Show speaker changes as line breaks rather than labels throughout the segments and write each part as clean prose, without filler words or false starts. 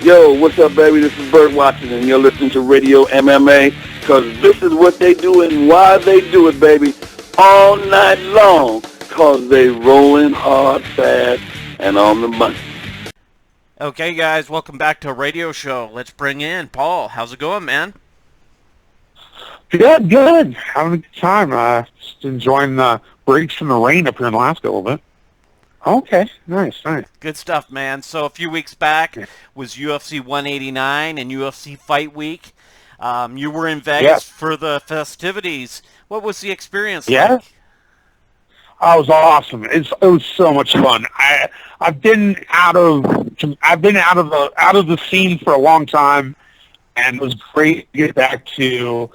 Yo, what's up, baby? This is Bert Watson, and you're listening to Radio MMA, because this is what they do and why they do it, baby, all night long, because they rolling hard, fast, and on the money.
Okay, guys, welcome back to a radio show. Let's bring in Paul. How's it going, man?
Good. Having a good time. Just enjoying the breaks from the rain up here in Alaska a little bit. Okay, nice.
Good stuff, man. So a few weeks back was UFC 189 and UFC Fight Week. You were in Vegas for the festivities. What was the experience like?
Oh, it was awesome. It was so much fun. I've been out of the scene for a long time, and it was great to get back to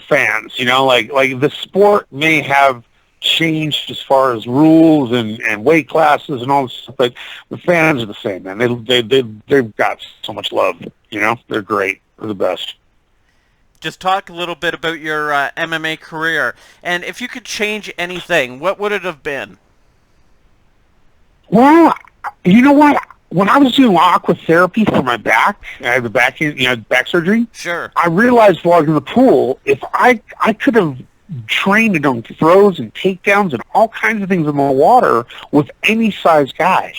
fans. You know, like the sport may have changed as far as rules and weight classes and all this stuff, but the fans are the same, man. They've got so much love. You know, they're great. They're the best.
Just talk a little bit about your MMA career, and if you could change anything, what would it have been?
Well, you know what? When I was doing aqua therapy for my back, I had the back surgery.
Sure.
I realized while I was in the pool, if I could have trained on throws and takedowns and all kinds of things in the water with any size guy.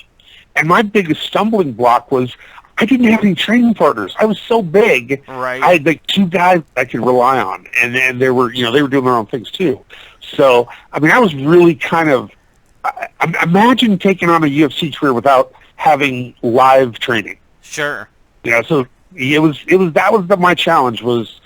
And my biggest stumbling block was I didn't have any training partners. I was so big.
Right.
I had like two guys I could rely on, and they were doing their own things too. So I mean, I was really kind of imagine taking on a UFC career without having live training.
Sure.
So that was my challenge was,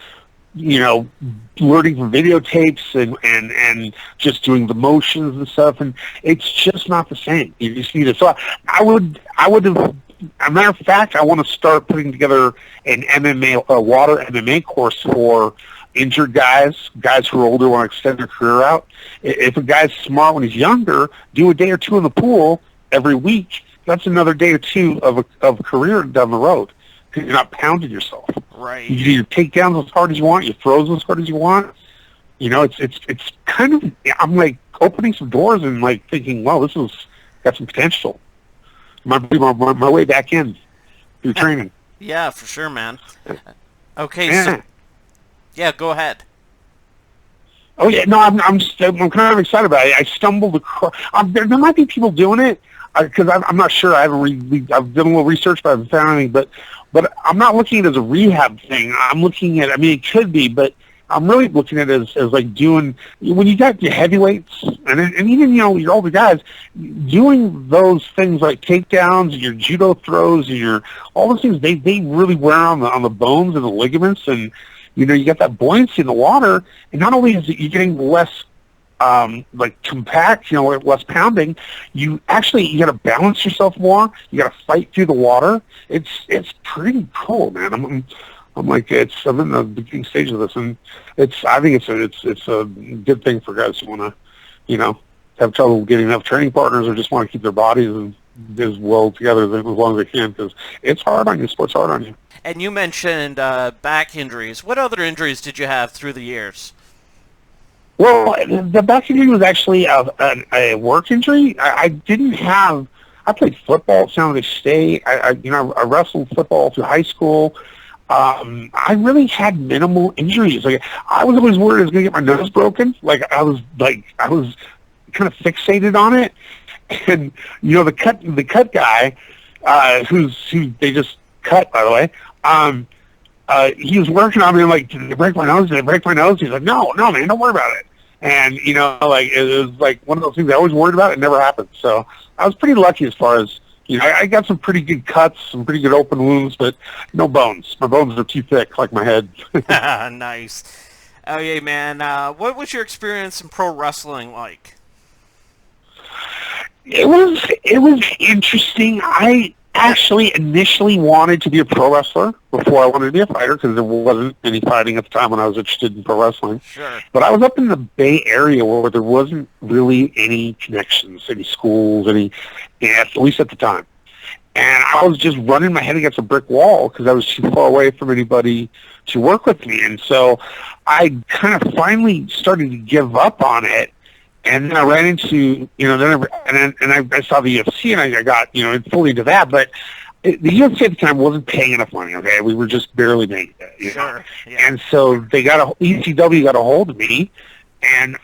learning from videotapes and just doing the motions and stuff, and it's just not the same. You just need it. So I would have, as a matter of fact, I want to start putting together an a water MMA course for injured guys who are older want to extend their career out. If a guy's smart when he's younger, do a day or two in the pool every week. That's another day or two of a career down the road. Because you're not pounding yourself.
Right.
You do your takedowns as hard as you want, your throws as hard as you want. It's kind of, I'm like opening some doors and like thinking, wow, this has got some potential. My way back in through training.
Yeah, for sure, man. Okay, so go ahead.
Oh yeah, no, I'm kind of excited about it. I stumbled across. There might be people doing it because I'm not sure. I've done a little research, but I haven't found anything. But I'm not looking at it as a rehab thing. I'm looking at. I mean, it could be, but I'm really looking at it as like doing when you got your heavyweights and even your older guys doing those things like takedowns, your judo throws, and your all those things. They really wear on the bones and the ligaments, and you got that buoyancy in the water. And not only is it you're getting less like compact, less pounding, you got to balance yourself more. You got to fight through the water. It's pretty cool, man. I'm in the beginning stage of this, and I think it's a good thing for guys who want to, have trouble getting enough training partners or just want to keep their bodies as well together as long as they can, because it's hard on you. Sport's hard on you.
And you mentioned back injuries. What other injuries did you have through the years?
Well, the back injury was actually a work injury. I played football at San Jose State. I wrestled football through high school. I really had minimal injuries. Like I was always worried I was going to get my nose broken. I was kind of fixated on it. And the cut guy, who they just cut, by the way. He was working on me. I'm like, did they break my nose? Did they break my nose? He's like, no, man, don't worry about it. And, it was like one of those things I always worried about. It never happened. So I was pretty lucky as far as, I got some pretty good cuts, some pretty good open wounds, but no bones. My bones are too thick, like my head.
Nice. Okay, man. What was your experience in pro wrestling like?
It was interesting. I actually initially wanted to be a pro wrestler before I wanted to be a fighter because there wasn't any fighting at the time when I was interested in pro wrestling.
Sure.
But I was up in the Bay Area where there wasn't really any connections, any schools, at least at the time. And I was just running my head against a brick wall because I was too far away from anybody to work with me. And so I kind of finally started to give up on it. And then I ran into, I saw the UFC and I got, fully into that. But the UFC at the time wasn't paying enough money. Okay, we were just barely making it. You know?
Sure. Yeah.
And so ECW got a hold of me and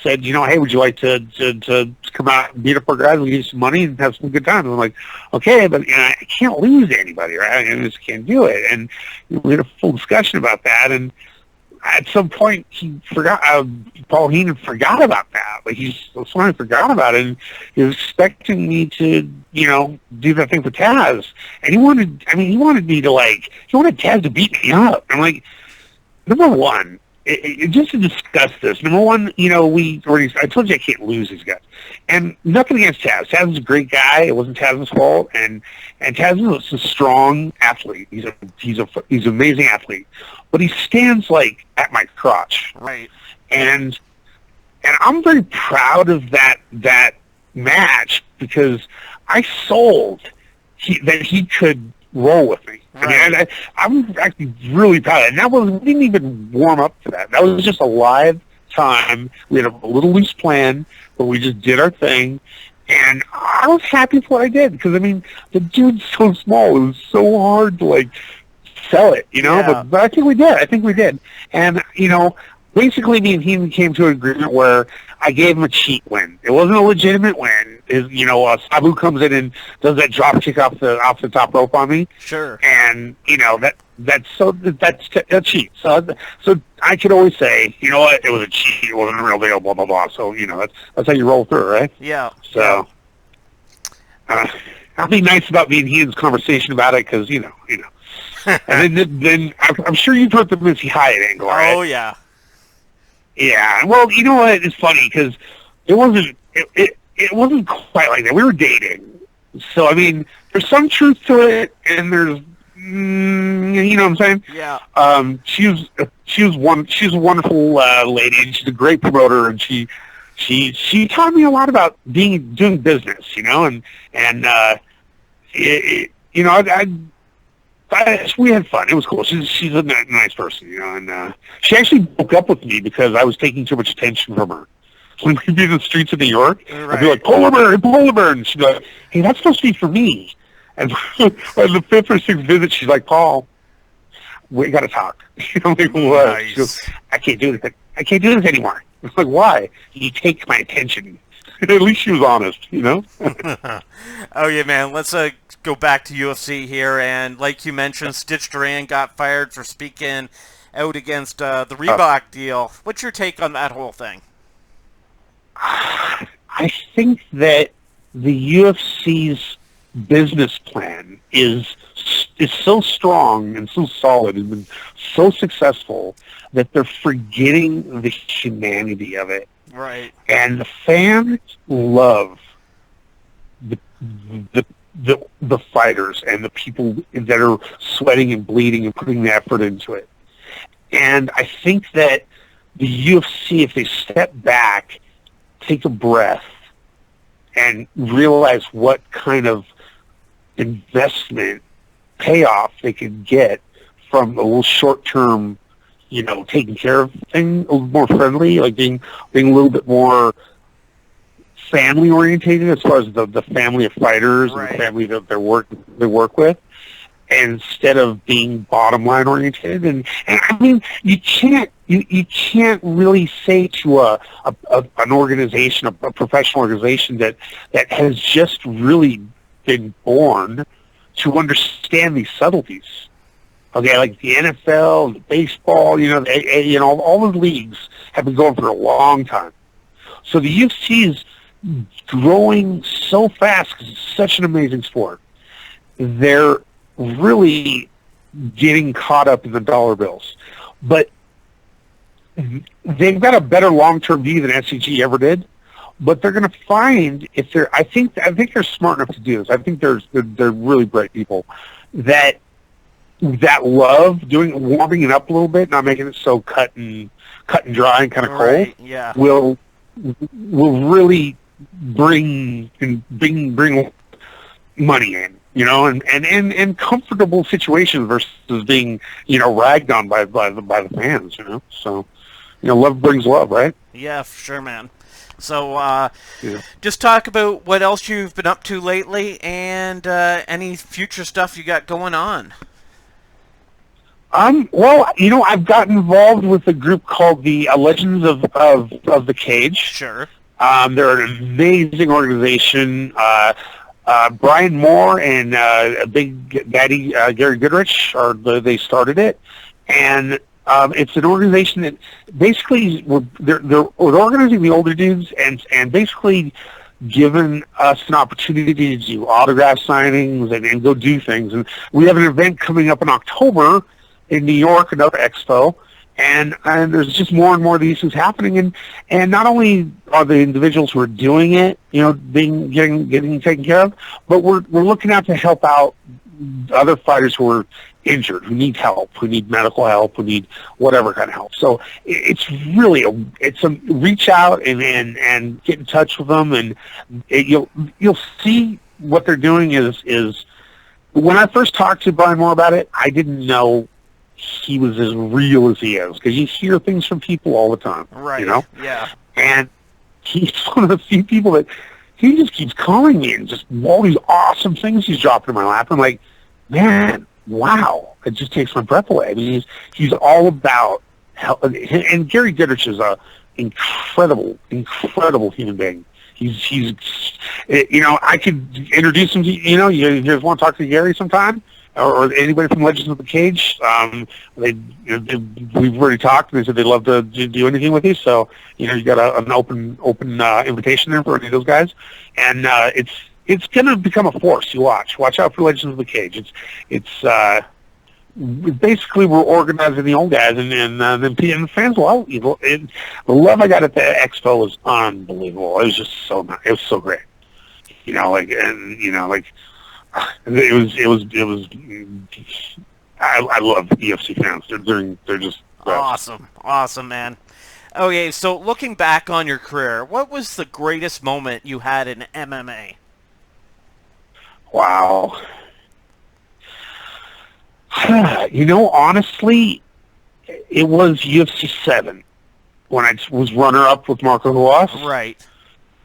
said, hey, would you like to come out and beat up our guys and give you some money and have some good time? And I'm like, okay, but I can't lose to anybody, right? I just can't do it. And we had a full discussion about that. And at some point, he forgot. Paul Heenan forgot about that. Like he suddenly forgot about it, and he was expecting me to, do that thing for Taz. And he wanted me to he wanted Taz to beat me up. I'm like, number one, just to discuss this. Number one, I told you I can't lose these guys, and nothing against Taz. Taz is a great guy. It wasn't Taz's fault, and Taz is a strong athlete. He's an amazing athlete, but he stands at my crotch.
Right.
And I'm very proud of that match because I sold that he could roll with me.
Right.
I mean, I'm actually really proud of it. And we didn't even warm up to that. That was just a live time. We had a little loose plan, but we just did our thing. And I was happy with what I did because, the dude's so small. It was so hard to, sell it,
Yeah.
But I think we did. And, basically me and he came to an agreement where I gave him a cheat win. It wasn't a legitimate win. Sabu comes in and does that drop kick off the top rope on me.
Sure.
And that's a cheat. So I could always say, you know what, it was a cheat. It wasn't a real deal. Blah blah blah. So that's how you roll through, right?
Yeah.
So I'll be nice about me and Ian's conversation about it because and then I'm sure you've heard the Missy Hyatt angle, right?
Oh yeah.
Yeah, well, you know what? It's funny because it wasn't quite like that. We were dating, so there's some truth to it, and there's, you know what I'm saying?
Yeah.
She's a wonderful lady, and she's a great promoter, and she taught me a lot about doing business, we had fun. It was cool. She's a nice person, and she actually broke up with me because I was taking too much attention from her. When we'd be in the streets of New York, I'd be like, polar bear, and she'd be like, hey, that's supposed to be for me. And on the fifth or sixth visit, she's like, Paul, we got to talk. I'm like, what?
Nice.
She goes, I can't do this anymore. I'm like, why? You take my attention. At least she was honest,
Oh yeah, man. Let's go back to UFC here, and like you mentioned, Stitch Duran got fired for speaking out against the Reebok deal. What's your take on that whole thing?
I think that the UFC's business plan is so strong and so solid and been so successful that they're forgetting the humanity of it.
Right.
And the fans love the fighters and the people that are sweating and bleeding and putting the effort into it. And I think that the UFC, if they step back, take a breath, and realize what kind of investment payoff they could get from a little short-term, taking care of things, a little more friendly, like being a little bit more family orientated as far as the family of fighters
Right.
and the family that they work with, instead of being bottom line oriented. And you can't really say to an organization, a professional organization that has just really been born to understand these subtleties. Okay, like the NFL, the baseball, all the leagues have been going for a long time. So the UFC is growing so fast because it's such an amazing sport. They're really getting caught up in the dollar bills. But they've got a better long-term view than SCG ever did. But they're going to find I think they're smart enough to do this. I think they're really bright people that love warming it up a little bit, not making it so cut and dry and kind of
Right.
cold.
Yeah.
Will really bring money in, and comfortable situations versus being, ragged on by the fans, So, love brings love, right?
Yeah, for sure, man. So
Yeah.
just talk about what else you've been up to lately and any future stuff you got going on.
Well, I've gotten involved with a group called the Legends of the Cage.
Sure.
They're an amazing organization. Brian Moore and Big Daddy Gary Goodrich they started it, and it's an organization that basically they're organizing the older dudes and basically given us an opportunity to do autograph signings and go do things. And we have an event coming up in October in New York, another expo, and there's just more and more of these things happening. And not only are the individuals who are doing it, getting taken care of, but we're looking out to help out other fighters who are injured, who need help, who need medical help, who need whatever kind of help. So it's really a reach out and get in touch with them, and you'll see what they're doing is when I first talked to Brian Moore about it, I didn't know he was as real as he is, because you hear things from people all the time,
right? Yeah.
And he's one of the few people that he just keeps calling me and just all these awesome things he's dropping in my lap. I'm like, man, wow! It just takes my breath away. I mean, he's all about help. And Gary Goodrich is a incredible human being. He's I could introduce him to you guys want to talk to Gary sometime, or anybody from Legends of the Cage. We've already talked, and they said they'd love to do anything with you. So you got an open invitation there for any of those guys, and it's going to become a force. You watch out for Legends of the Cage. It's basically we're organizing the old guys, and the fans will. The love I got at the expo was unbelievable. It was just so nice. It was so great. It was. I love UFC fans. They're just
awesome, man. Okay, so looking back on your career, what was the greatest moment you had in MMA?
Wow. Honestly, it was UFC 7 when I was runner-up with Marco Ruas.
Right.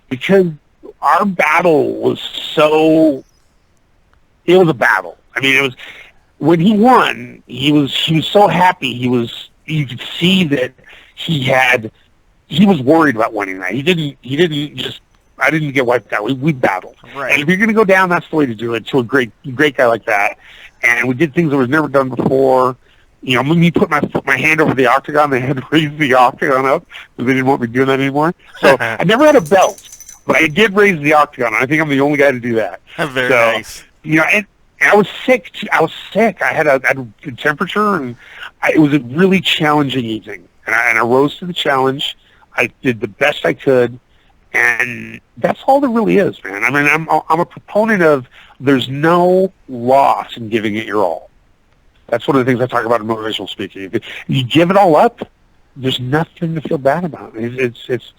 Because our battle was so... It was a battle. I mean, it was... When he won, he was so happy. You could see that he was worried about winning that. He didn't just... I didn't get wiped out. We battled.
Right.
And if you're going to go down, that's the way to do it, to a great guy like that. And we did things that was never done before. Me put my hand over the octagon, they had to raise the octagon up because they didn't want me doing that anymore. So I never had a belt, but I did raise the octagon. I think I'm the only guy to do that.
Very nice.
And I was sick. I had a temperature, and it was a really challenging evening. And I rose to the challenge. I did the best I could. And that's all there really is, man. I mean, I'm a proponent of there's no loss in giving it your all. That's one of the things I talk about in motivational speaking. If you give it all up, there's nothing to feel bad about. It was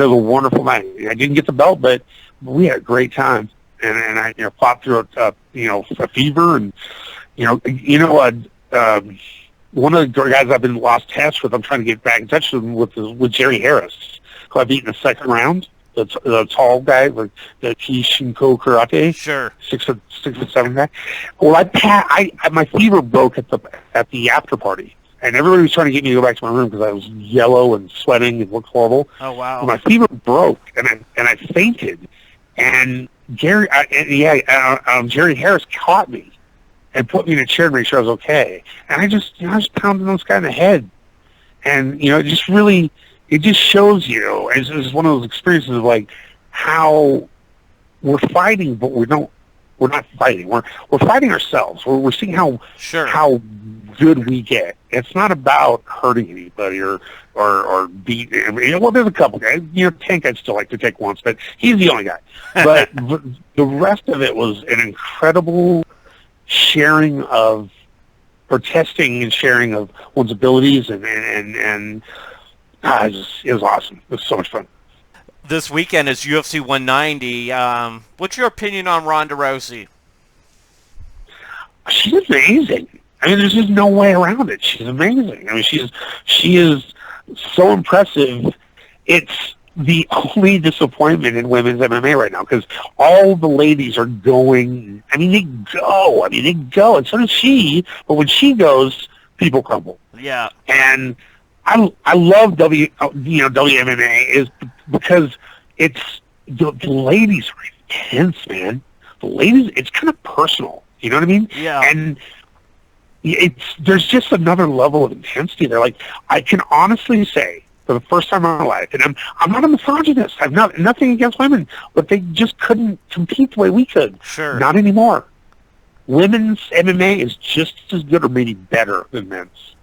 a wonderful night. I didn't get the belt, but we had a great time, and I fought through a fever, and one of the guys I've been lost touch with, I'm trying to get back in touch with Jerry Harris, who I beat in the second round. The tall guy, like the Kishinko Karate.
Sure.
6'7" guy. Well, my fever broke at the after party, and everybody was trying to get me to go back to my room because I was yellow and sweating and looked horrible.
Oh wow.
Well, my fever broke, and I fainted, and Jerry Harris caught me and put me in a chair to make sure I was okay. And I was pounding this guy in the head, and it just shows you. It's one of those experiences of like how we're fighting, but we're not fighting. We're fighting ourselves. We're seeing how good we get. It's not about hurting anybody or beating. I mean, well, there's a couple guys. Tank I'd still like to take once, but he's the only guy. But the rest of it was an incredible sharing of, or testing and sharing of one's abilities, and it was awesome. It was so much fun.
This weekend is UFC 190. What's your opinion on Ronda Rousey?
She's amazing. I mean, there's just no way around it. She's amazing. I mean, she is so impressive. the only disappointment in women's MMA right now, because all the ladies are going. I mean, they go. And so does she. But when she goes, people crumble.
Yeah.
And I love WMMA is because it's the ladies are intense, man. The ladies, it's kind of personal. You know what I mean?
Yeah.
And there's just another level of intensity there. Like, I can honestly say, for the first time in my life, and I'm not a misogynist. I've nothing against women, but they just couldn't compete the way we could.
Sure.
Not anymore. Women's MMA is just as good or maybe better than men's.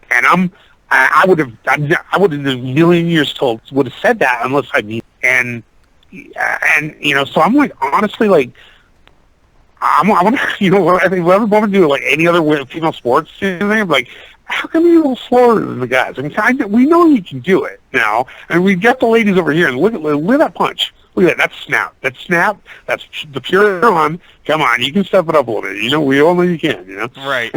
And I would have in a million years would have said that unless I knew. And so I'm like, honestly, like, I want to, I think whatever woman do like any other female sports, I'm like, how come you're a little slower than the guys? I mean, we know you can do it now, and we've got the ladies over here, and look at that punch. Look at that. That's snap. That's the pure on. Come on, you can step it up a little bit. We all know you can,
Right.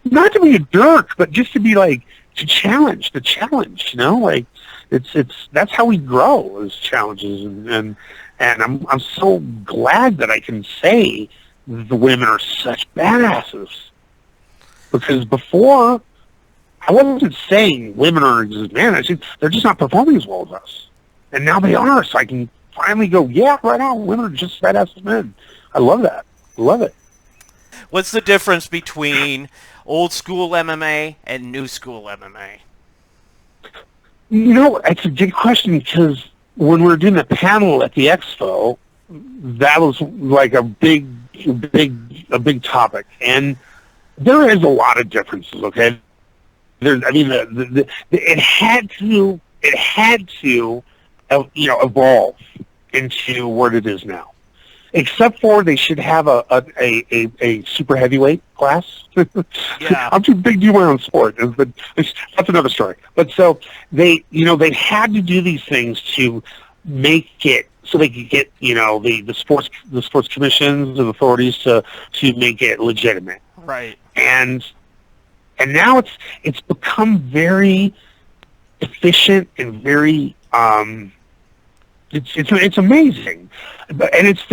Not to be a jerk, but just to be like, to challenge the challenge, like it's that's how we grow as challenges, and I'm so glad that I can say the women are such badasses, because before I wasn't saying women are disadvantaged. They're just not performing as well as us, and now they are. So I can finally go, yeah, right on. Women are just as badass as men. I love that. Love it.
What's the difference between old school MMA and new school MMA?
It's a good question, because when we were doing the panel at the expo, that was like a big topic, and there is a lot of differences. Okay, it had to evolve into what it is now. Except for they should have a super heavyweight class.
Yeah.
I'm too big to do my own sport, but that's another story. But so they had to do these things to make it so they could get the sports commissions and authorities to make it legitimate.
Right.
And now it's become very efficient and very it's amazing, and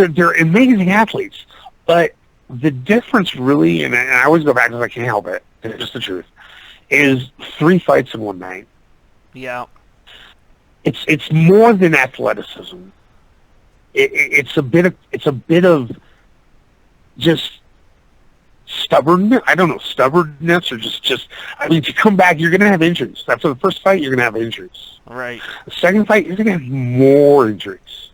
they're amazing athletes. But the difference really, and I always go back because I can't help it, and it's just the truth, is 3 fights in one night.
Yeah.
It's more than athleticism. It's a bit of just stubbornness. I don't know, stubbornness or just. I mean, to come back, you're going to have injuries. After the first fight, you're going to have injuries.
Right.
The second fight, you're going to have more injuries.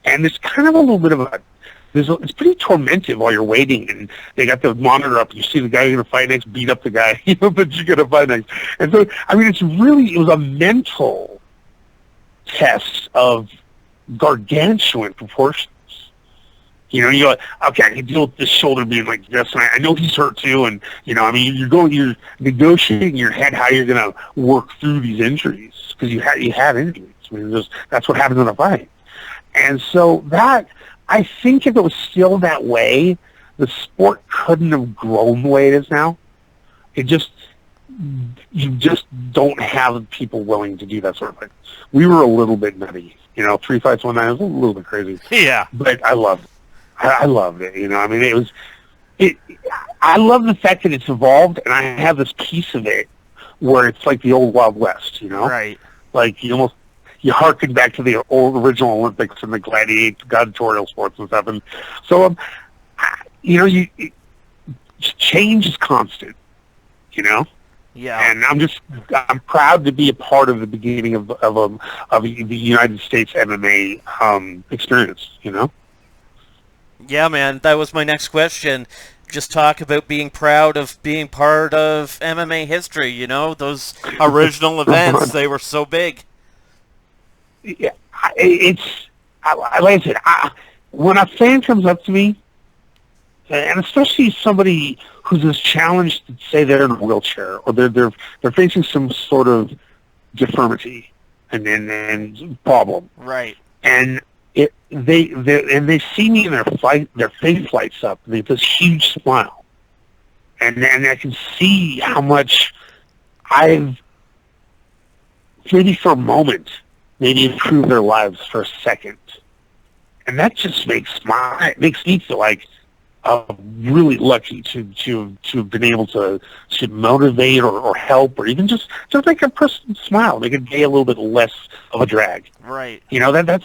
And it's kind of a little bit of it's pretty tormentive while you're waiting, and they got the monitor up, and you see the guy you're going to fight next beat up the guy that you're going to fight next. And so, I mean, it was a mental test of gargantuan proportions. You go, okay, I can deal with this shoulder being like this, and I know he's hurt too, and I mean, you're negotiating in your head how you're going to work through these injuries, because you have injuries. I mean, that's what happens in a fight. And so that, I think if it was still that way, the sport couldn't have grown the way it is now. You just don't have people willing to do that sort of thing. We were a little bit nutty, 3 fights one night was a little bit crazy.
Yeah.
But I loved it. I loved it. I mean, I love the fact that it's evolved, and I have this piece of it where it's like the old Wild West,
Right.
Like you harken back to the old original Olympics and the gladiatorial sports and stuff. And so, change is constant,
Yeah.
And I'm proud to be a part of the beginning of the United States MMA experience,
Yeah, man, that was my next question. Just talk about being proud of being part of MMA history, those original events, they were so big.
Yeah, like I said, when a fan comes up to me, and especially somebody who's as challenged, say they're in a wheelchair or they're facing some sort of deformity and problem,
right?
And they see me and their face lights up. They have this huge smile, and I can see how much I've maybe for a moment maybe improve their lives for a second. And that just makes me feel like really lucky to have been able to motivate or help or even just make a person smile, make a day a little bit less of a drag.
Right.
You know, that's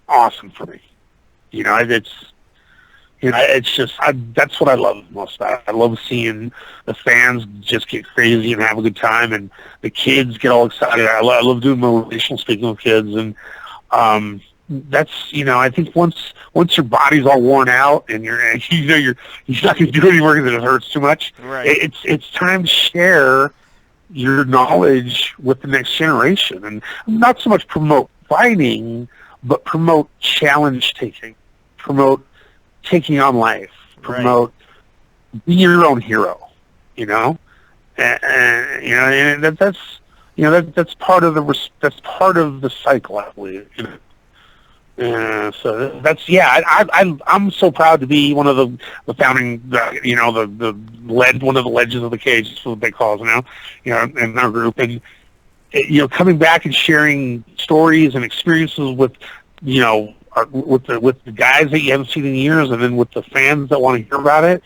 awesome for me. You know, it's just that's what I love most about it. I love seeing the fans just get crazy and have a good time, and the kids get all excited. I love doing motivational speaking with kids, and that's, you know, I think once your body's all worn out and you're not going to do any work because it hurts too much.
Right.
It's time to share your knowledge with the next generation, and not so much promote fighting, but promote challenge taking, promote taking on life, promote being your own hero. You know, and you know, and that's part of the cycle, I believe. You know. So that's I'm so proud to be one of the founding, one of the legends of the cage. That's what they call us now, in our group, and coming back and sharing stories and experiences with with the guys that you haven't seen in years, and then with the fans that want to hear about it.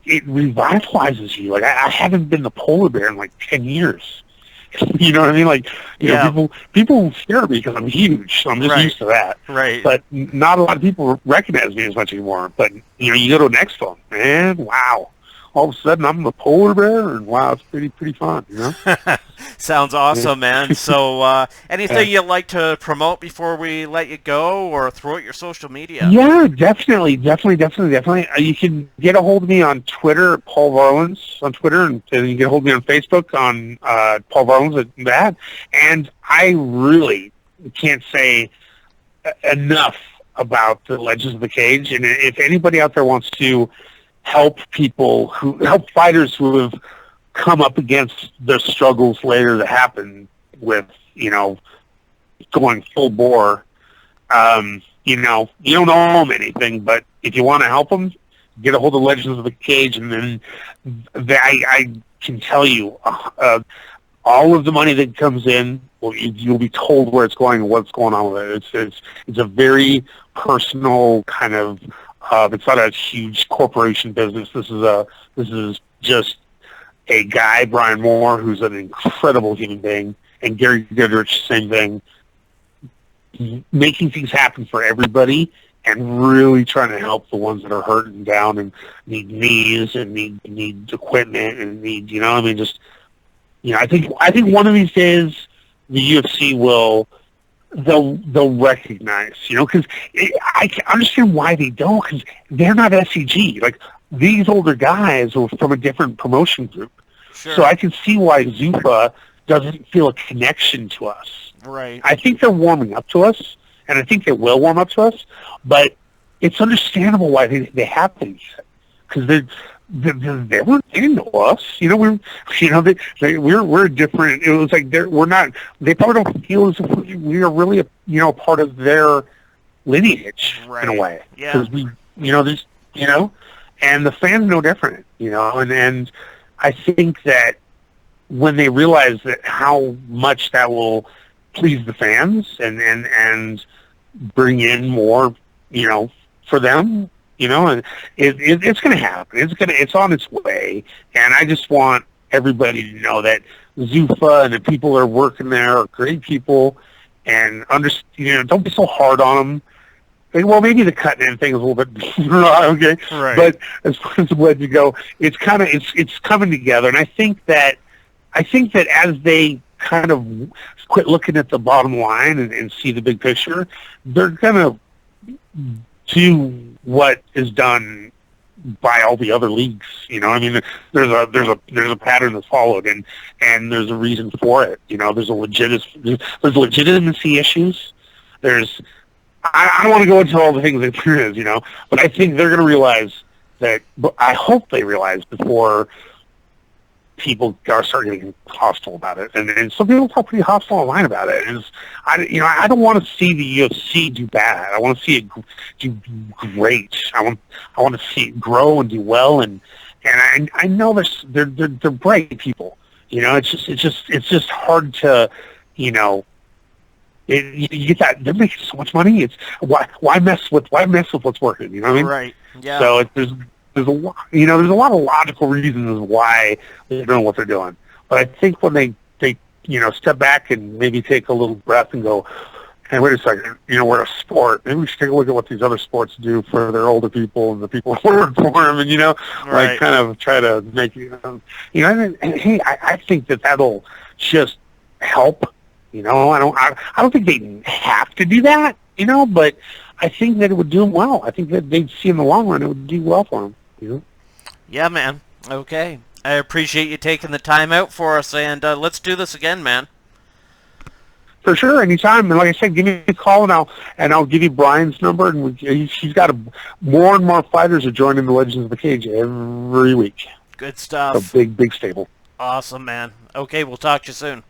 It revitalizes you. Like I haven't been the polar bear in like 10 years. You know what I mean? Like, people fear me because I'm huge, so I'm just used to that.
Right.
But not a lot of people recognize me as much anymore. But, you go to an expo, man, wow. All of a sudden, I'm the polar bear, and wow, it's pretty fun,
Sounds awesome, man. So, anything you'd like to promote before we let you go, or throw out your social media?
Yeah, definitely. You can get a hold of me on Twitter, Paul Varelans on Twitter, and you can get a hold of me on Facebook on Paul Varelans at that. And I really can't say enough about the Legends of the Cage. And if anybody out there wants to help fighters who have come up against the struggles later that happen with, going full bore. You don't owe them anything, but if you want to help them, get a hold of Legends of the Cage, and then I can tell you, all of the money that comes in, you'll be told where it's going and what's going on with it. It's a very personal kind of. It's not a huge corporation business. This is just a guy, Brian Moore, who's an incredible human being, and Gary Goodrich, same thing, making things happen for everybody and really trying to help the ones that are hurting down and need knees and need equipment and need, I think one of these days the UFC they'll recognize, because I understand why they don't, because they're not SEG. Like, these older guys are from a different promotion group.
Sure.
So I can see why Zuffa doesn't feel a connection to us.
Right.
I think they're warming up to us, and I think they will warm up to us, but it's understandable why they haven't, because they didn't know us. We're different. It was like they probably don't feel as if we are really a part of their lineage in a way.
Yeah.
Because and the fans know different, and I think that when they realize that how much that will please the fans and bring in more, for them, and it's going to happen. It's on its way, and I just want everybody to know that Zuffa and the people that are working there are great people, and don't be so hard on them. Well, maybe the cutting in thing is a little bit okay,
right.
But as far as where you go, it's coming together, and I think that as they kind of quit looking at the bottom line and see the big picture, they're gonna do what is done by all the other leagues. There's a pattern that's followed, and there's a reason for it. There's legitimacy issues. I don't want to go into all the things that there is, but I think they're going to realize that. But I hope they realize before people start getting hostile about it, and some people talk pretty hostile online about it. And I don't want to see the UFC do bad. I want to see it do great. I want to see it grow and do well. And I know they're bright people. It's just hard to you get that they're making so much money. It's why mess with what's working? You know what I mean?
Right. Yeah.
So there's a lot there's a lot of logical reasons why they're doing what they're doing. But I think when they step back and maybe take a little breath and go, hey, wait a second, we're a sport. Maybe we should take a look at what these other sports do for their older people and the people who work for them, and
Right.
like kind of try to make and hey, I think that'll just help. I don't think they have to do that, but I think that it would do them well. I think that they'd see in the long run it would do well for them.
Yeah, man. Okay. I appreciate you taking the time out for us, and let's do this again, man.
For sure, anytime. And like I said, give me a call, and I'll give you Brian's number. And he's got more and more fighters are joining the Legends of the Cage every week.
Good stuff.
A big stable.
Awesome, man. Okay, we'll talk to you soon.